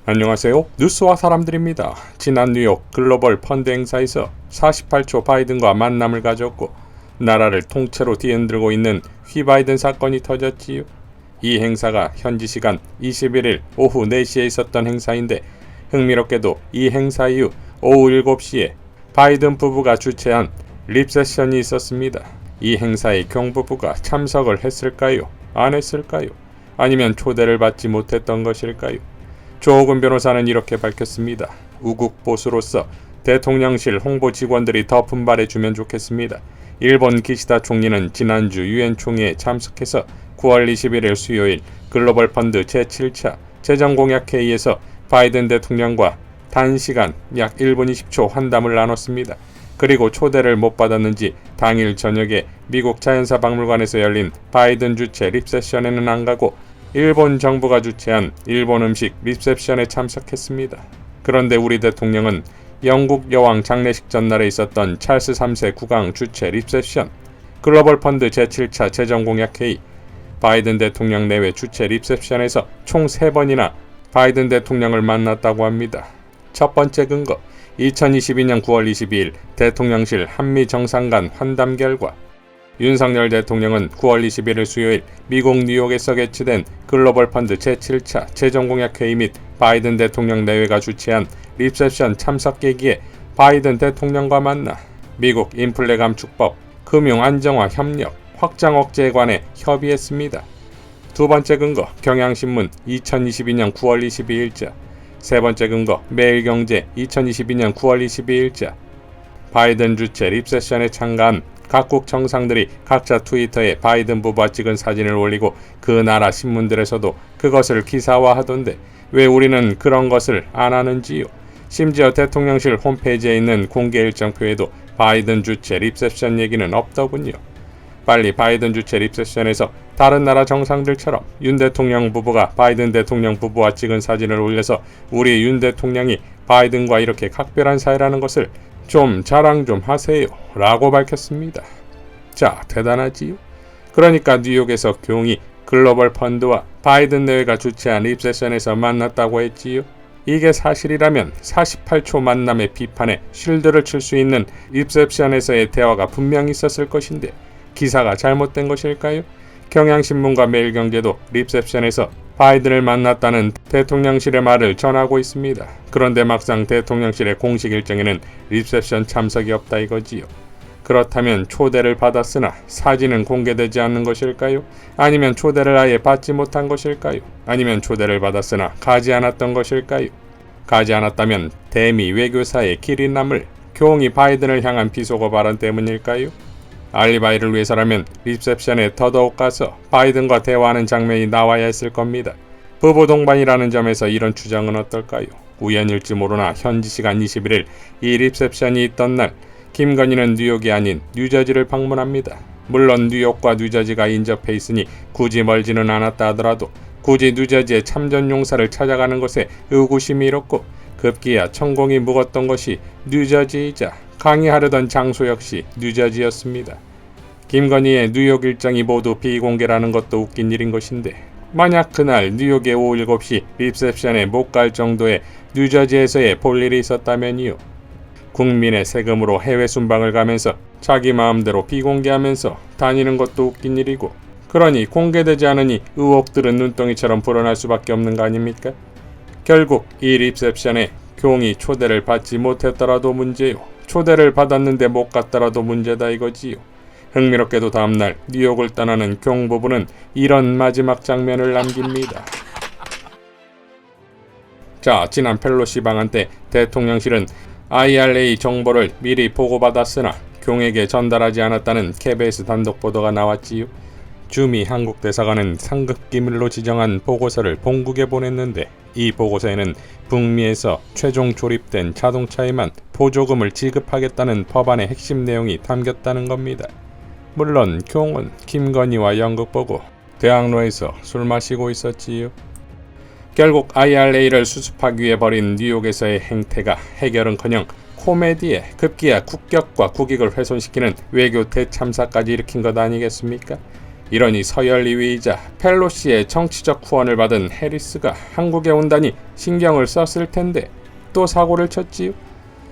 안녕하세요. 뉴스와 사람들입니다. 지난 뉴욕 글로벌 펀드 행사에서 48초 바이든과 만남을 가졌고 나라를 통째로 뒤흔들고 있는 휘바이든 사건이 터졌지요. 이 행사가 현지 시간 21일 오후 4시에 있었던 행사인데 흥미롭게도 이 행사 이후 오후 7시에 바이든 부부가 주최한 립세션이 있었습니다. 이 행사에 경 부부가 참석을 했을까요? 안 했을까요? 아니면 초대를 받지 못했던 것일까요? 조호근 변호사는 이렇게 밝혔습니다. 우국 보수로서 대통령실 홍보 직원들이 더 분발해주면 좋겠습니다. 일본 기시다 총리는 지난주 유엔 총회에 참석해서 9월 21일 수요일 글로벌 펀드 제7차 재정공약회의에서 바이든 대통령과 단시간 약 1분 20초 환담을 나눴습니다. 그리고 초대를 못 받았는지 당일 저녁에 미국 자연사 박물관에서 열린 바이든 주최 립세션에는 안 가고 일본 정부가 주최한 일본 음식 리셉션에 참석했습니다. 그런데 우리 대통령은 영국 여왕 장례식 전날에 있었던 찰스 3세 국왕 주최 립셉션, 글로벌 펀드 제7차 재정공약회의, 바이든 대통령 내외 주최 립셉션에서 총 3번이나 바이든 대통령을 만났다고 합니다. 첫 번째 근거, 2022년 9월 22일 대통령실 한미 정상 간 환담 결과 윤석열 대통령은 9월 21일 수요일 미국 뉴욕에서 개최된 글로벌 펀드 제7차 재정공약회의 및 바이든 대통령 내외가 주최한 립셉션 참석 계기에 바이든 대통령과 만나 미국 인플레 감축법, 금융 안정화 협력, 확장 억제에 관해 협의했습니다. 두 번째 근거, 경향신문 2022년 9월 22일자. 세 번째 근거, 매일경제 2022년 9월 22일자. 바이든 주최 립세션에 참가한 각국 정상들이 각자 트위터에 바이든 부부와 찍은 사진을 올리고 그 나라 신문들에서도 그것을 기사화하던데 왜 우리는 그런 것을 안 하는지요? 심지어 대통령실 홈페이지에 있는 공개 일정표에도 바이든 주최 립세션 얘기는 없더군요. 빨리 바이든 주최 립세션에서 다른 나라 정상들처럼 윤 대통령 부부가 바이든 대통령 부부와 찍은 사진을 올려서 우리 윤 대통령이 바이든과 이렇게 각별한 사이라는 것을 좀 자랑 좀 하세요 라고 밝혔습니다. 자, 대단하지요? 그러니까 뉴욕에서 교웅이 글로벌 펀드와 바이든 내외가 주최한 립세션에서 만났다고 했지요. 이게 사실이라면 48초 만남의 비판에 쉴드를 칠 수 있는 립세션에서의 대화가 분명히 있었을 것인데 기사가 잘못된 것일까요? 경향신문과 매일경제도 립셉션에서 바이든을 만났다는 대통령실의 말을 전하고 있습니다. 그런데 막상 대통령실의 공식 일정에는 립셉션 참석이 없다 이거지요. 그렇다면 초대를 받았으나 사진은 공개되지 않는 것일까요? 아니면 초대를 아예 받지 못한 것일까요? 아니면 초대를 받았으나 가지 않았던 것일까요? 가지 않았다면 대미 외교사의 길이 남을 교웅이 바이든을 향한 비속어 발언 때문일까요? 알리바이를 위해서라면 립셉션에 더더욱 가서 바이든과 대화하는 장면이 나와야 했을 겁니다. 부부 동반이라는 점에서 이런 주장은 어떨까요? 우연일지 모르나 현지 시간 21일 이 립셉션이 있던 날 김건희는 뉴욕이 아닌 뉴저지를 방문합니다. 물론 뉴욕과 뉴저지가 인접해 있으니 굳이 멀지는 않았다 하더라도 굳이 뉴저지의 참전 용사를 찾아가는 것에 의구심이 일었고 급기야 천공이 묵었던 것이 뉴저지이자 강의하려던 장소 역시 뉴저지였습니다. 김건희의 뉴욕 일정이 모두 비공개라는 것도 웃긴 일인 것인데 만약 그날 뉴욕의 오후 7시 립셉션에 못 갈 정도의 뉴저지에서의 볼 일이 있었다면요. 국민의 세금으로 해외 순방을 가면서 자기 마음대로 비공개하면서 다니는 것도 웃긴 일이고 그러니 공개되지 않으니 의혹들은 눈덩이처럼 불어날 수밖에 없는 거 아닙니까? 결국 이 립셉션에 교웅이 초대를 받지 못했더라도 문제요. 초대를 받았는데 못 갔더라도 문제다 이거지요. 흥미롭게도 다음날 뉴욕을 떠나는 교웅 부부는 이런 마지막 장면을 남깁니다. 자, 지난 펠로시 방한 때 대통령실은 IRA 정보를 미리 보고받았으나 교웅에게 전달하지 않았다는 KBS 단독 보도가 나왔지요. 주미 한국 대사관은 상급 기밀로 지정한 보고서를 본국에 보냈는데 이 보고서에는 북미에서 최종 조립된 자동차에만 보조금을 지급하겠다는 법안의 핵심 내용이 담겼다는 겁니다. 물론 교웅은 김건희와 연극 보고 대학로에서 술 마시고 있었지요. 결국 IRA를 수습하기 위해 벌인 뉴욕에서의 행태가 해결은커녕 코미디에 급기야 국격과 국익을 훼손시키는 외교 대참사까지 일으킨 것 아니겠습니까? 이러니 서열 2위이자 펠로시의 정치적 후원을 받은 해리스가 한국에 온다니 신경을 썼을 텐데 또 사고를 쳤지요.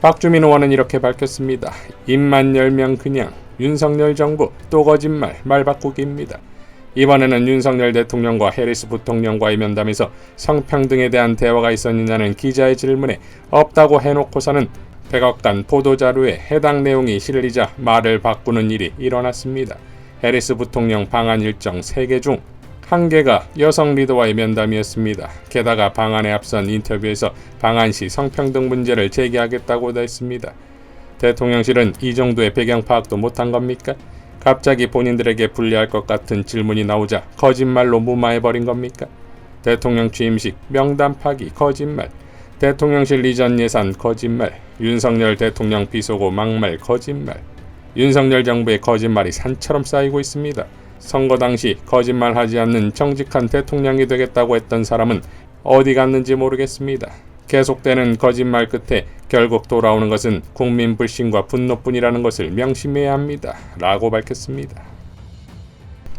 박주민 의원은 이렇게 밝혔습니다. 입만 열면 그냥 윤석열 정부 또 거짓말 말바꾸기입니다. 이번에는 윤석열 대통령과 해리스 부통령과의 면담에서 성평등에 대한 대화가 있었느냐는 기자의 질문에 없다고 해놓고서는 백악관 보도자료에 해당 내용이 실리자 말을 바꾸는 일이 일어났습니다. 해리스 부통령 방한 일정 3개 중 1개가 여성 리더와의 면담이었습니다. 게다가 방한에 앞선 인터뷰에서 방한 시 성평등 문제를 제기하겠다고도 했습니다. 대통령실은 이 정도의 배경 파악도 못한 겁니까? 갑자기 본인들에게 불리할 것 같은 질문이 나오자 거짓말로 무마해버린 겁니까? 대통령 취임식 명단 파기 거짓말, 대통령실 이전 예산 거짓말, 윤석열 대통령 비속어 막말 거짓말. 윤석열 정부의 거짓말이 산처럼 쌓이고 있습니다. 선거 당시 거짓말하지 않는 정직한 대통령이 되겠다고 했던 사람은 어디 갔는지 모르겠습니다. 계속되는 거짓말 끝에 결국 돌아오는 것은 국민 불신과 분노뿐이라는 것을 명심해야 합니다. 라고 밝혔습니다.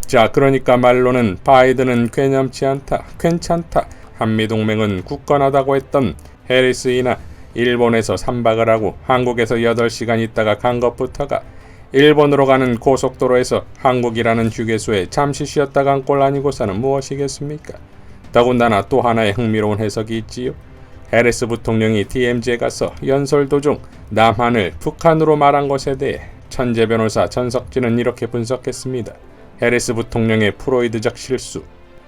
자, 그러니까 말로는 바이든은 괴념치 않다, 괜찮다, 한미동맹은 굳건하다고 했던 해리스이나 일본에서 3박을 하고 한국에서 8시간 있다가 간 것부터가 일본으로 가는 고속도로에서 한국이라는 휴게소에 잠시 쉬었다 간 꼴 아니고서는 무엇이겠습니까? 더군다나 또 하나의 흥미로운 해석이 있지요. 해리스 부통령이 DMZ에 가서 연설 도중 남한을 북한으로 말한 것에 대해 천재 변호사 전석진은 이렇게 분석했습니다. 해리스 부통령의 프로이드적 실수.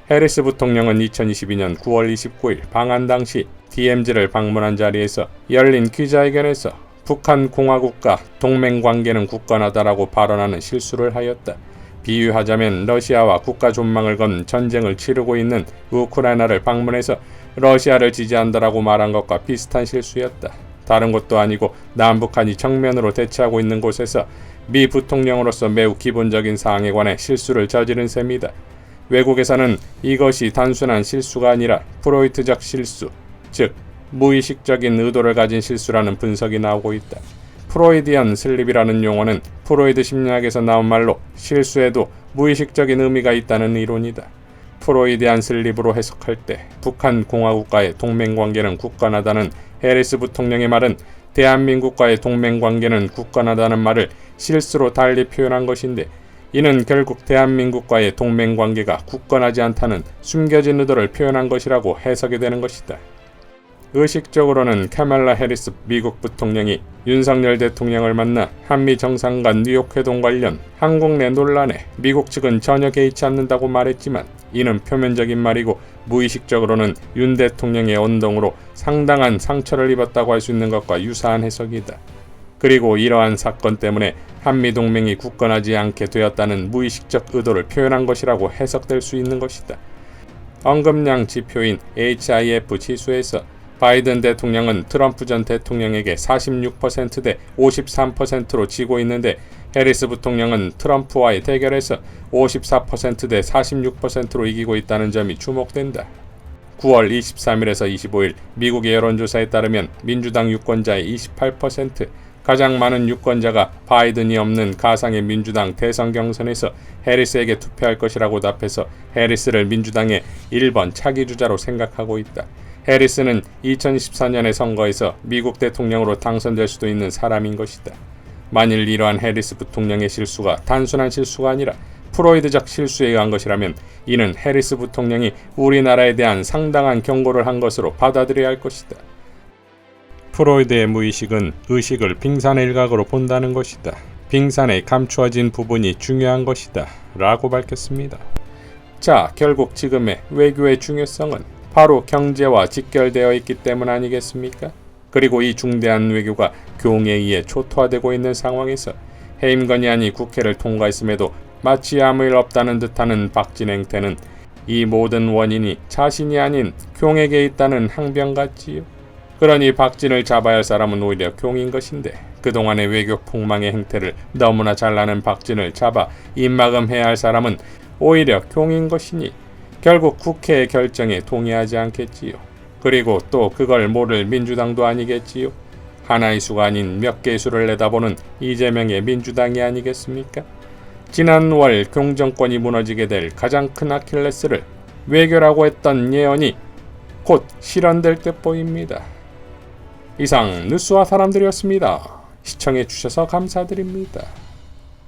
해리스 부통령은 2022년 9월 29일 방한 당시 DMZ를 방문한 자리에서 열린 기자회견에서 북한 공화국과 동맹관계는 굳건하다라고 발언하는 실수를 하였다. 비유하자면 러시아와 국가 존망을 건 전쟁을 치르고 있는 우크라이나를 방문해서 러시아를 지지한다라고 말한 것과 비슷한 실수였다. 다른 것도 아니고 남북한이 정면으로 대치하고 있는 곳에서 미 부통령으로서 매우 기본적인 사항에 관해 실수를 저지른 셈이다. 외국에서는 이것이 단순한 실수가 아니라 프로이트적 실수, 즉 무의식적인 의도를 가진 실수라는 분석이 나오고 있다. 프로이디언 슬립이라는 용어는 프로이드 심리학에서 나온 말로 실수에도 무의식적인 의미가 있다는 이론이다. 프로이디안 슬립으로 해석할 때 북한 공화국과의 동맹관계는 굳건하다는 해리스 부통령의 말은 대한민국과의 동맹관계는 굳건하다는 말을 실수로 달리 표현한 것인데, 이는 결국 대한민국과의 동맹관계가 굳건하지 않다는 숨겨진 의도를 표현한 것이라고 해석이 되는 것이다. 의식적으로는 카말라 해리스 미국 부통령이 윤석열 대통령을 만나 한미 정상 간 뉴욕 회동 관련 한국 내 논란에 미국 측은 전혀 개의치 않는다고 말했지만, 이는 표면적인 말이고 무의식적으로는 윤 대통령의 언동으로 상당한 상처를 입었다고 할 수 있는 것과 유사한 해석이다. 그리고 이러한 사건 때문에 한미동맹이 굳건하지 않게 되었다는 무의식적 의도를 표현한 것이라고 해석될 수 있는 것이다. 언급량 지표인 HIF 지수에서 바이든 대통령은 트럼프 전 대통령에게 46% 대 53%로 지고 있는데, 해리스 부통령은 트럼프와의 대결에서 54% 대 46%로 이기고 있다는 점이 주목된다. 9월 23일에서 25일 미국의 여론조사에 따르면 민주당 유권자의 28%, 가장 많은 유권자가 바이든이 없는 가상의 민주당 대선 경선에서 해리스에게 투표할 것이라고 답해서 해리스를 민주당의 1번 차기주자로 생각하고 있다. 해리스는 2024년의 선거에서 미국 대통령으로 당선될 수도 있는 사람인 것이다. 만일 이러한 해리스 부통령의 실수가 단순한 실수가 아니라 프로이드적 실수에 의한 것이라면, 이는 해리스 부통령이 우리나라에 대한 상당한 경고를 한 것으로 받아들여야 할 것이다. 프로이드의 무의식은 의식을 빙산의 일각으로 본다는 것이다. 빙산에 감추어진 부분이 중요한 것이다. 라고 밝혔습니다. 자, 결국 지금의 외교의 중요성은 바로 경제와 직결되어 있기 때문 아니겠습니까? 그리고 이 중대한 외교가 교웅에 의해 초토화되고 있는 상황에서 해임 건의안이 국회를 통과했음에도 마치 아무 일 없다는 듯하는 박진 행태는 이 모든 원인이 자신이 아닌 교웅에게 있다는 항변 같지요. 그러니 박진을 잡아야 할 사람은 오히려 교웅인 것인데, 그동안의 외교 폭망의 행태를 너무나 잘나는 박진을 잡아 입막음해야 할 사람은 오히려 교웅인 것이니 결국 국회의 결정에 동의하지 않겠지요. 그리고 또 그걸 모를 민주당도 아니겠지요. 하나의 수가 아닌 몇 개의 수를 내다보는 이재명의 민주당이 아니겠습니까? 지난월 공정권이 무너지게 될 가장 큰 아킬레스를 외교라고 했던 예언이 곧 실현될 듯 보입니다. 이상 뉴스와 사람들이었습니다. 시청해주셔서 감사드립니다.